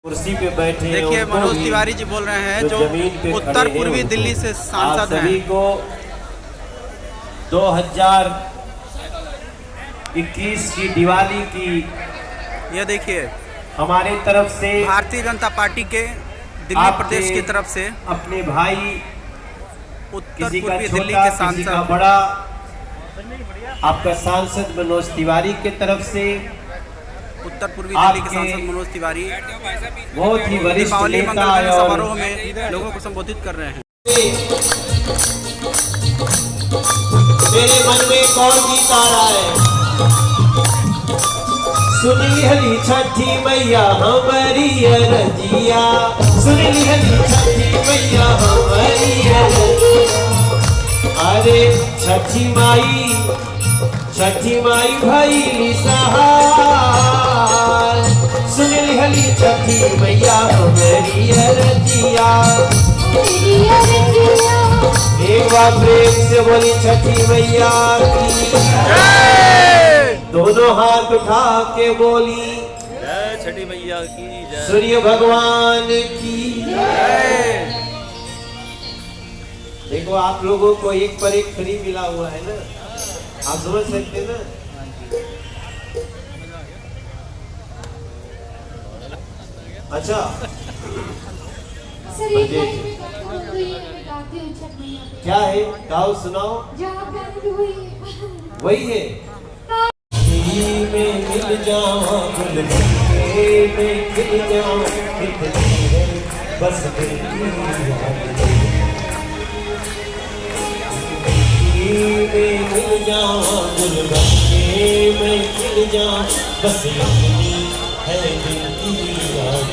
कुर्सी पे बैठे। देखिए मनोज तिवारी जी बोल रहे हैं जो उत्तर पूर्वी दिल्ली से सांसद हैं। सभी को 2021 की दिवाली की ये देखिए हमारे तरफ से, भारतीय जनता पार्टी के दिल्ली प्रदेश की तरफ से अपने भाई, उत्तर किसी का पूर्वी दिल्ली छोटा के किसी का सांसद बड़ा, आपका सांसद मनोज तिवारी के तरफ से, उत्तर पूर्वी दिल्ली के सांसद मनोज तिवारी बहुत ही वरिष्ठ दीपावली नेता मंगल मिलन और समारोह में लोगों को संबोधित कर रहे हैं। मेरे मन में कौन गीत आ रहा है? सुनी हली छठी मैया हमारी रजिया, सुनी हली छठी मैया हमारी रजिया। अरे छठी माई भाई सहाय, सुनी हली छठी मैया हमारी रजिया। एक बार प्रेम से बोली छठी मैया की जय। दोनों हाथ उठा के बोली जय छठी मैया की जय। सूर्य भगवान की जय। देखो आप लोगों को एक पर एक फ्री मिला हुआ है ना, आप समझ सकते ना। अच्छा क्या है? गाओ सुनाओ। वही है। में मिल जाऊं में खिल जाऊं, इतनी है बस दिल की में मिल जाऊं में खिल जाऊं, बस इतनी है दिल की याद।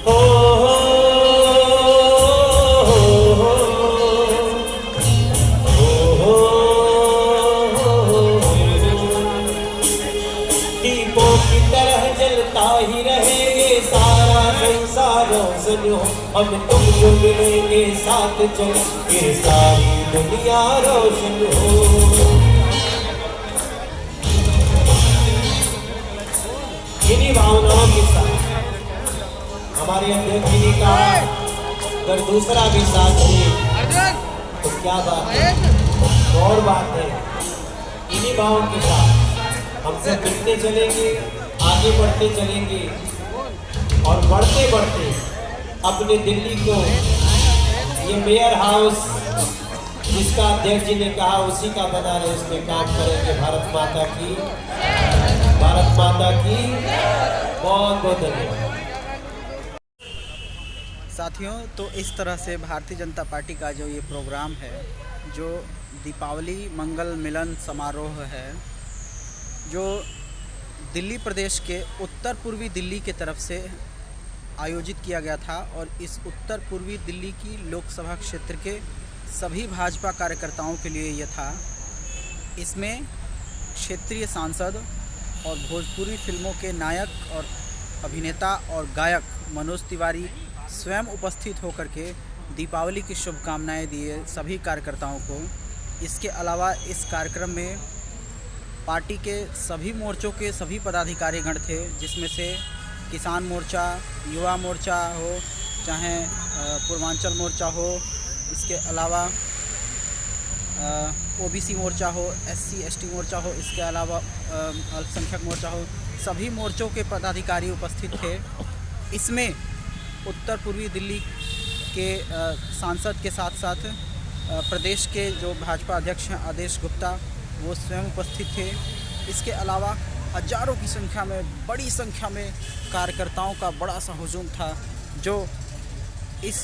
ओ दीपों की तरह जलता ही रहेंगे सारा संसार रोशन हो, हम तुम जो मिलेंगे साथ चलेंगे सारी दुनिया रोशन हो। इन्हीं भावनाओं के साथ हमारे अध्यक्ष जी का अगर दूसरा भी साथ है तो क्या बात है, और बात है। इन्हीं भावों के साथ हम सब मिलते चलेंगे, आगे बढ़ते चलेंगे और बढ़ते बढ़ते अपने दिल्ली को ये मेयर हाउस जिसका अध्यक्ष जी ने कहा उसी का बना रहे, उसमें काम करेंगे। भारत माता की बहुत बहुत धन्यवाद। साथियों, तो इस तरह से भारतीय जनता पार्टी का जो ये प्रोग्राम है, जो दीपावली मंगल मिलन समारोह है, जो दिल्ली प्रदेश के उत्तर पूर्वी दिल्ली के तरफ से आयोजित किया गया था और इस उत्तर पूर्वी दिल्ली की लोकसभा क्षेत्र के सभी भाजपा कार्यकर्ताओं के लिए यह था। इसमें क्षेत्रीय सांसद और भोजपुरी फिल्मों के नायक और अभिनेता और गायक मनोज तिवारी स्वयं उपस्थित होकर के दीपावली की शुभकामनाएं दिए सभी कार्यकर्ताओं को। इसके अलावा इस कार्यक्रम में पार्टी के सभी मोर्चों के सभी पदाधिकारीगण थे, जिसमें से किसान मोर्चा, युवा मोर्चा हो, चाहे पूर्वांचल मोर्चा हो, इसके अलावा ओबीसी मोर्चा हो, SC ST मोर्चा हो, इसके अलावा अल्पसंख्यक मोर्चा हो, सभी मोर्चों के पदाधिकारी उपस्थित थे। इसमें उत्तर पूर्वी दिल्ली के सांसद के साथ साथ प्रदेश के जो भाजपा अध्यक्ष हैं आदेश गुप्ता, वो स्वयं उपस्थित थे। इसके अलावा हजारों की संख्या में, बड़ी संख्या में कार्यकर्ताओं का बड़ा सा हुजूम था जो इस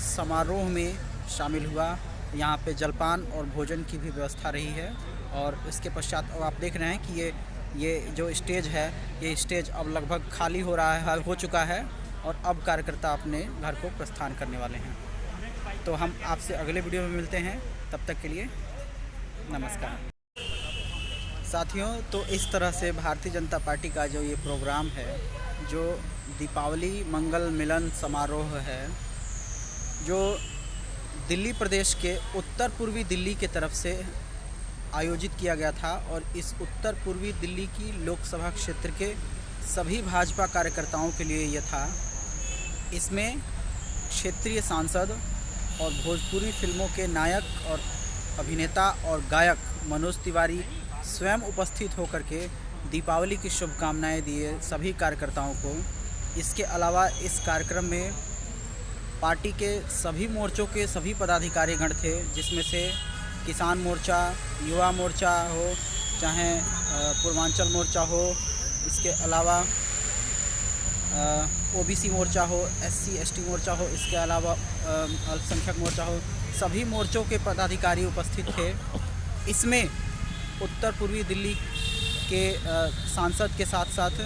समारोह में शामिल हुआ। यहाँ पे जलपान और भोजन की भी व्यवस्था रही है और इसके पश्चात अब आप देख रहे हैं कि ये जो स्टेज है, ये स्टेज अब लगभग खाली हो चुका है और अब कार्यकर्ता अपने घर को प्रस्थान करने वाले हैं। तो हम आपसे अगले वीडियो में मिलते हैं, तब तक के लिए नमस्कार। साथियों, तो इस तरह से भारतीय जनता पार्टी का जो ये प्रोग्राम है, जो दीपावली मंगल मिलन समारोह है, जो दिल्ली प्रदेश के उत्तर पूर्वी दिल्ली के तरफ से आयोजित किया गया था और इस उत्तर पूर्वी दिल्ली की लोकसभा क्षेत्र के सभी भाजपा कार्यकर्ताओं के लिए यह था। इसमें क्षेत्रीय सांसद और भोजपुरी फिल्मों के नायक और अभिनेता और गायक मनोज तिवारी स्वयं उपस्थित होकर के दीपावली की शुभकामनाएं दिए सभी कार्यकर्ताओं को। इसके अलावा इस कार्यक्रम में पार्टी के सभी मोर्चों के सभी पदाधिकारीगण थे, जिसमें से किसान मोर्चा, युवा मोर्चा हो, चाहे पूर्वांचल मोर्चा हो, इसके अलावा ओबीसी मोर्चा हो, एससी एसटी मोर्चा हो, इसके अलावा अल्पसंख्यक मोर्चा हो, सभी मोर्चों के पदाधिकारी उपस्थित थे। इसमें उत्तर पूर्वी दिल्ली के सांसद के साथ साथ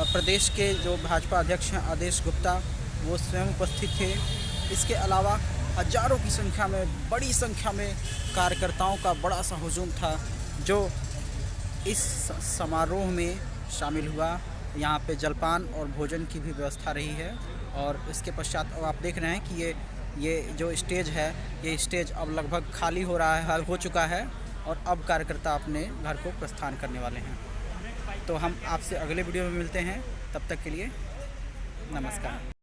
प्रदेश के जो भाजपा अध्यक्ष हैं आदेश गुप्ता, वो स्वयं उपस्थित थे। इसके अलावा हजारों की संख्या में, बड़ी संख्या में कार्यकर्ताओं का बड़ा सा हुजूम था जो इस समारोह में शामिल हुआ। यहाँ पे जलपान और भोजन की भी व्यवस्था रही है। और इसके पश्चात अब आप देख रहे हैं कि ये जो स्टेज है, ये स्टेज अब लगभग खाली हो चुका है और अब कार्यकर्ता अपने घर को प्रस्थान करने वाले हैं। तो हम आपसे अगले वीडियो में मिलते हैं, तब तक के लिए नमस्कार।